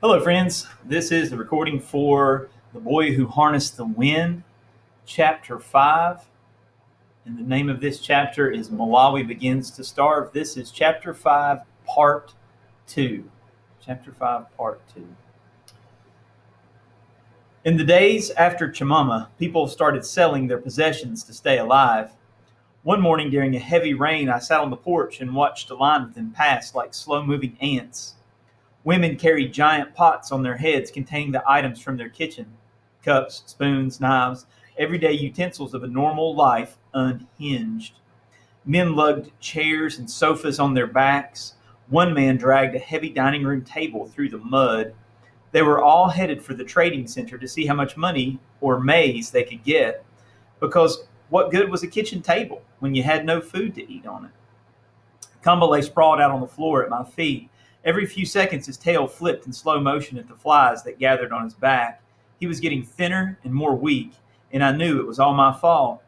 Hello, friends. This is the recording for The Boy Who Harnessed the Wind, Chapter 5. And the name of this chapter is Malawi Begins to Starve. This is Chapter 5, Part 2. Chapter 5, Part 2. In the days after Chimama, people started selling their possessions to stay alive. One morning during a heavy rain, I sat on the porch and watched a line of them pass like slow-moving ants. Women carried giant pots on their heads containing the items from their kitchen: cups, spoons, knives, everyday utensils of a normal life unhinged. Men lugged chairs and sofas on their backs. One man dragged a heavy dining room table through the mud. They were all headed for the trading center to see how much money or maize they could get, because what good was a kitchen table when you had no food to eat on it? Kumba lay sprawled out on the floor at my feet. Every few seconds his tail flipped in slow motion at the flies that gathered on his back. He was getting thinner and more weak, and I knew it was all my fault.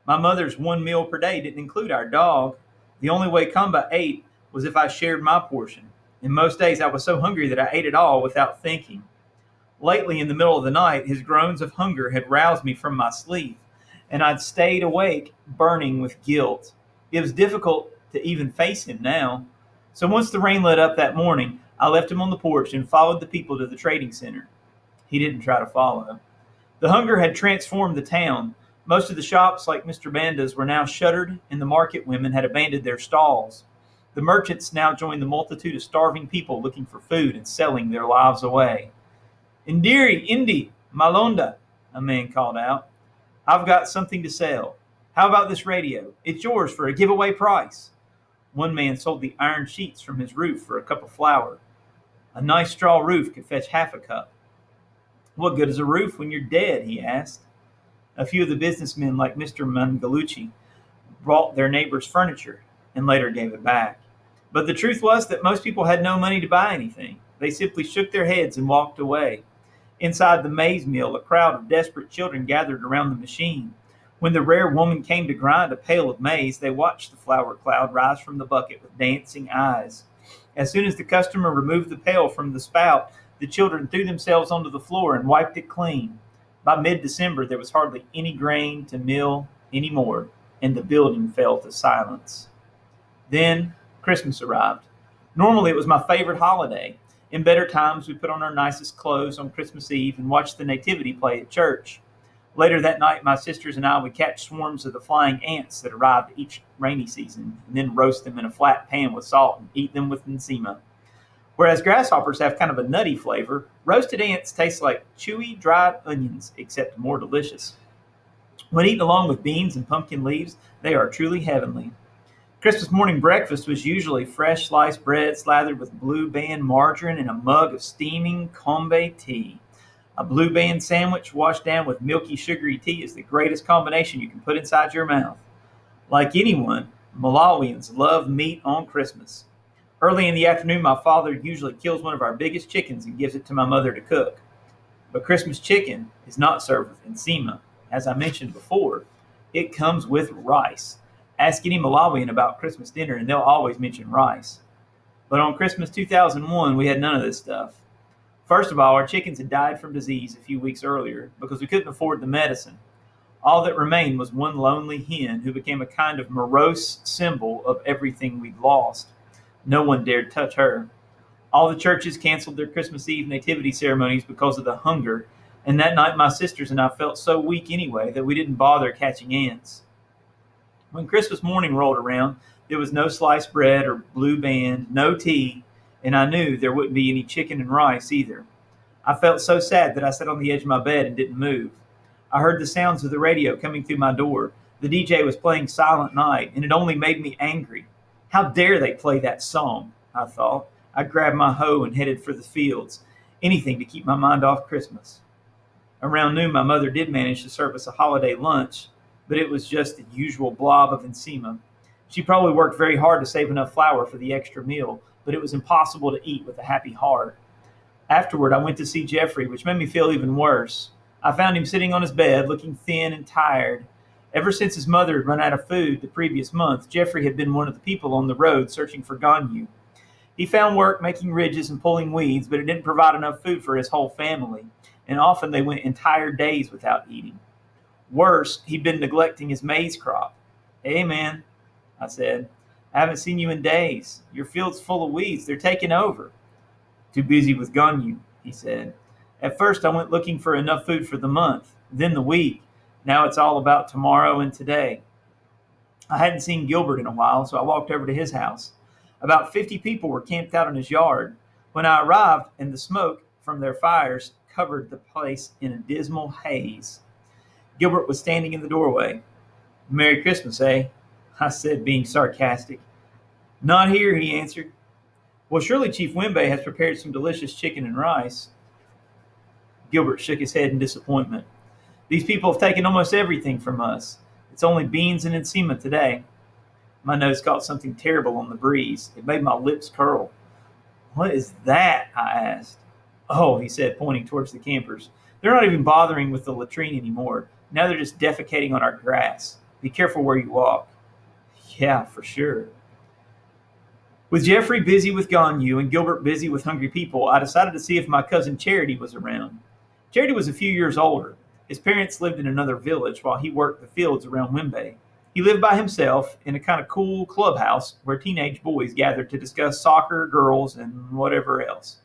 My mother's one meal per day didn't include our dog. The only way Kumba ate was if I shared my portion, and most days I was so hungry that I ate it all without thinking. Lately, in the middle of the night, his groans of hunger had roused me from my sleep, and I'd stayed awake, burning with guilt. It was difficult to even face him now. So once the rain let up that morning, I left him on the porch and followed the people to the trading center. He didn't try to follow. The hunger had transformed the town. Most of the shops, like Mr. Banda's, were now shuttered, and the market women had abandoned their stalls. The merchants now joined the multitude of starving people looking for food and selling their lives away. "Indiri, Indi, Malonda," a man called out. "I've got something to sell. How about this radio? It's yours for a giveaway price." One man sold the iron sheets from his roof for a cup of flour. A nice straw roof could fetch half a cup. "What good is a roof when you're dead?" he asked. A few of the businessmen, like Mr. Mangalucci, brought their neighbors' furniture and later gave it back. But the truth was that most people had no money to buy anything. They simply shook their heads and walked away. Inside the maize mill, a crowd of desperate children gathered around the machine. When the rare woman came to grind a pail of maize, they watched the flour cloud rise from the bucket with dancing eyes. As soon as the customer removed the pail from the spout, the children threw themselves onto the floor and wiped it clean. By mid-December, there was hardly any grain to mill anymore, and the building fell to silence. Then Christmas arrived. Normally, it was my favorite holiday. In better times, we put on our nicest clothes on Christmas Eve and watched the nativity play at church. Later that night, my sisters and I would catch swarms of the flying ants that arrived each rainy season, and then roast them in a flat pan with salt and eat them with enzima. Whereas grasshoppers have kind of a nutty flavor, roasted ants taste like chewy, dried onions, except more delicious. When eaten along with beans and pumpkin leaves, they are truly heavenly. Christmas morning breakfast was usually fresh sliced bread slathered with Blue Band margarine and a mug of steaming Kombe tea. A Blue Band sandwich washed down with milky, sugary tea is the greatest combination you can put inside your mouth. Like anyone, Malawians love meat on Christmas. Early in the afternoon, my father usually kills one of our biggest chickens and gives it to my mother to cook. But Christmas chicken is not served with enzima. As I mentioned before, it comes with rice. Ask any Malawian about Christmas dinner and they'll always mention rice. But on Christmas 2001, we had none of this stuff. First of all, our chickens had died from disease a few weeks earlier because we couldn't afford the medicine. All that remained was one lonely hen who became a kind of morose symbol of everything we'd lost. No one dared touch her. All the churches canceled their Christmas Eve nativity ceremonies because of the hunger, and that night my sisters and I felt so weak anyway that we didn't bother catching ants. When Christmas morning rolled around, there was no sliced bread or Blue Band, no tea, and I knew there wouldn't be any chicken and rice either. I felt so sad that I sat on the edge of my bed and didn't move. I heard the sounds of the radio coming through my door. The DJ was playing Silent Night, and it only made me angry. How dare they play that song, I thought. I grabbed my hoe and headed for the fields, anything to keep my mind off Christmas. Around noon, my mother did manage to serve us a holiday lunch, but it was just the usual blob of enzima. She probably worked very hard to save enough flour for the extra meal, but it was impossible to eat with a happy heart. Afterward, I went to see Jeffrey, which made me feel even worse. I found him sitting on his bed, looking thin and tired. Ever since his mother had run out of food the previous month, Jeffrey had been one of the people on the road searching for Ganyu. He found work making ridges and pulling weeds, but it didn't provide enough food for his whole family, and often they went entire days without eating. Worse, he'd been neglecting his maize crop. Hey, man, I said, I haven't seen you in days. Your field's full of weeds. They're taking over. Too busy with Gonyu, he said. At first, I went looking for enough food for the month, then the week. Now it's all about tomorrow and today. I hadn't seen Gilbert in a while, so I walked over to his house. About 50 people were camped out in his yard. When I arrived, and the smoke from their fires covered the place in a dismal haze. Gilbert was standing in the doorway. Merry Christmas, eh? I said, being sarcastic. Not here, he answered. Well, surely Chief Wimbe has prepared some delicious chicken and rice. Gilbert shook his head in disappointment. These people have taken almost everything from us. It's only beans and encima today. My nose caught something terrible on the breeze. It made my lips curl. What is that? I asked. Oh, he said, pointing towards the campers. They're not even bothering with the latrine anymore. Now they're just defecating on our grass. Be careful where you walk. Yeah, for sure. With Jeffrey busy with Gonyu and Gilbert busy with hungry people, I decided to see if my cousin Charity was around. Charity was a few years older. His parents lived in another village while he worked the fields around Wimbe. He lived by himself in a kind of cool clubhouse where teenage boys gathered to discuss soccer, girls, and whatever else.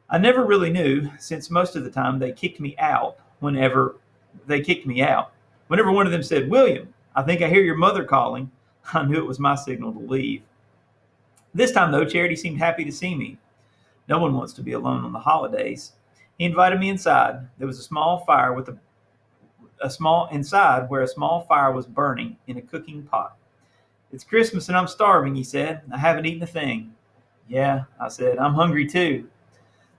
I never really knew, since most of the time they kicked me out whenever one of them said, William, I think I hear your mother calling, I knew it was my signal to leave. This time, though, Charity seemed happy to see me. No one wants to be alone on the holidays. He invited me inside. There was a small fire with a small inside where a small fire was burning in a cooking pot. It's Christmas and I'm starving, he said. I haven't eaten a thing. Yeah, I said, I'm hungry too.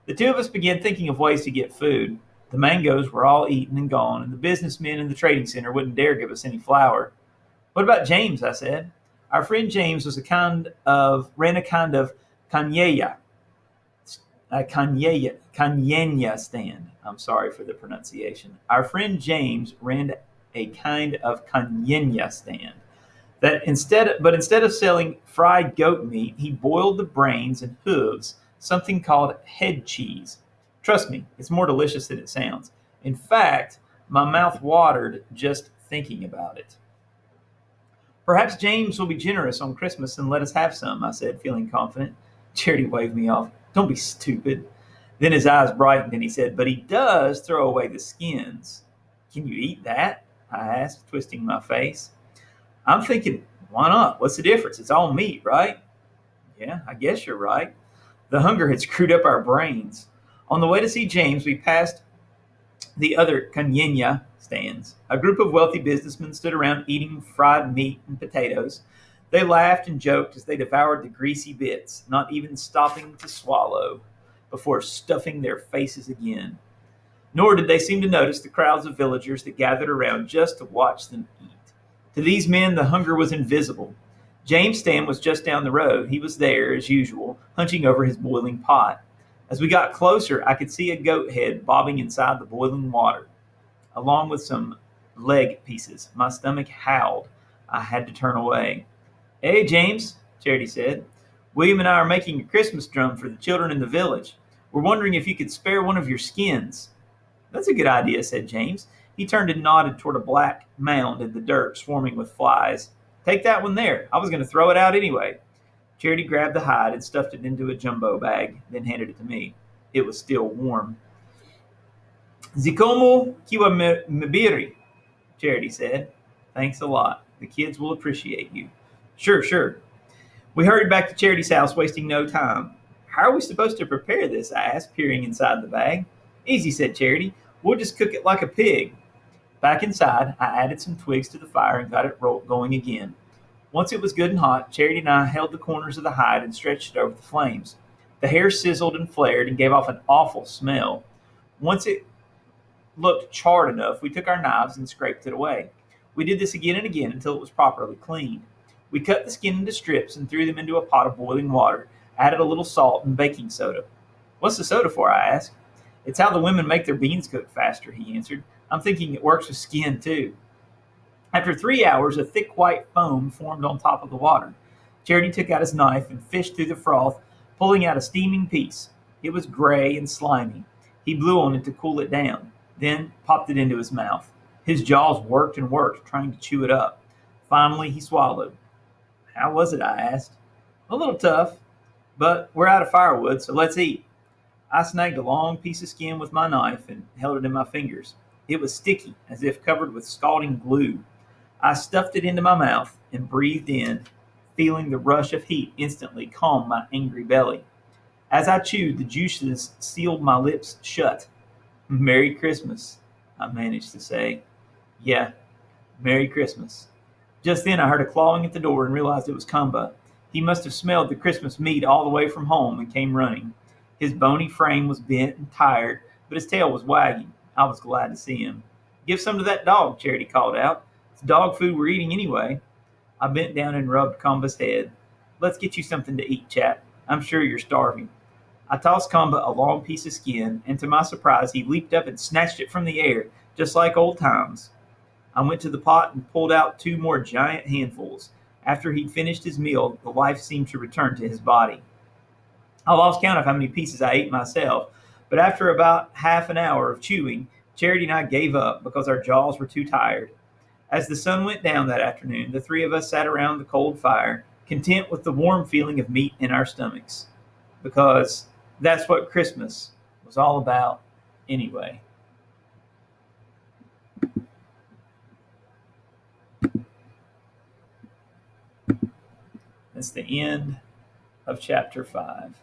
The two of us began thinking of ways to get food. The mangoes were all eaten and gone, and the businessmen in the trading center wouldn't dare give us any flour. What about James? I said. Our friend James ran a kind of cañeña stand. I'm sorry for the pronunciation. Our friend James ran a kind of cañeña stand. Instead of selling fried goat meat, he boiled the brains and hooves, something called head cheese. Trust me, it's more delicious than it sounds. In fact, my mouth watered just thinking about it. Perhaps James will be generous on Christmas and let us have some, I said, feeling confident. Charity waved me off. Don't be stupid. Then his eyes brightened and he said, but he does throw away the skins. Can you eat that? I asked, twisting my face. I'm thinking, why not? What's the difference? It's all meat, right? Yeah, I guess you're right. The hunger had screwed up our brains. On the way to see James, we passed the other cañeña stands. A group of wealthy businessmen stood around eating fried meat and potatoes. They laughed and joked as they devoured the greasy bits, not even stopping to swallow before stuffing their faces again. Nor did they seem to notice the crowds of villagers that gathered around just to watch them eat. To these men, the hunger was invisible. James' stand was just down the road. He was there, as usual, hunching over his boiling pot. As we got closer, I could see a goat head bobbing inside the boiling water, along with some leg pieces. My stomach howled. I had to turn away. Hey, James, Charity said. William and I are making a Christmas drum for the children in the village. We're wondering if you could spare one of your skins. That's a good idea, said James. He turned and nodded toward a black mound in the dirt swarming with flies. Take that one there. I was going to throw it out anyway. Charity grabbed the hide and stuffed it into a jumbo bag, then handed it to me. It was still warm. Zikomo kiwa mibiri, Charity said. Thanks a lot. The kids will appreciate you. Sure. We hurried back to Charity's house, wasting no time. How are we supposed to prepare this? I asked, peering inside the bag. Easy, said Charity. We'll just cook it like a pig. Back inside, I added some twigs to the fire and got it going again. Once it was good and hot, Charity and I held the corners of the hide and stretched it over the flames. The hair sizzled and flared and gave off an awful smell. Once it looked charred enough, we took our knives and scraped it away. We did this again and again until it was properly cleaned. We cut the skin into strips and threw them into a pot of boiling water, added a little salt and baking soda. What's the soda for? I asked. It's how the women make their beans cook faster, he answered. I'm thinking it works with skin too. After 3 hours, a thick white foam formed on top of the water. Charity took out his knife and fished through the froth pulling out a steaming piece. It was gray and slimy. He blew on it to cool it down, then popped it into his mouth. His jaws worked and worked, trying to chew it up. Finally, he swallowed. How was it? I asked. A little tough, but we're out of firewood, so let's eat. I snagged a long piece of skin with my knife and held it in my fingers. It was sticky, as if covered with scalding glue. I stuffed it into my mouth and breathed in, feeling the rush of heat instantly calm my angry belly. As I chewed, the juices sealed my lips shut. Merry Christmas, I managed to say. Yeah, Merry Christmas. Just then I heard a clawing at the door and realized it was Kamba. He must have smelled the Christmas meat all the way from home and came running. His bony frame was bent and tired, but his tail was wagging. I was glad to see him. Give some to that dog, Charity called out. It's dog food we're eating anyway. I bent down and rubbed Kamba's head. Let's get you something to eat, chap. I'm sure you're starving. I tossed Kamba a long piece of skin, and to my surprise, he leaped up and snatched it from the air, just like old times. I went to the pot and pulled out two more giant handfuls. After he'd finished his meal, the life seemed to return to his body. I lost count of how many pieces I ate myself, but after about half an hour of chewing, Charity and I gave up because our jaws were too tired. As the sun went down that afternoon, the three of us sat around the cold fire, content with the warm feeling of meat in our stomachs. Because that's what Christmas was all about anyway. That's the end of chapter 5.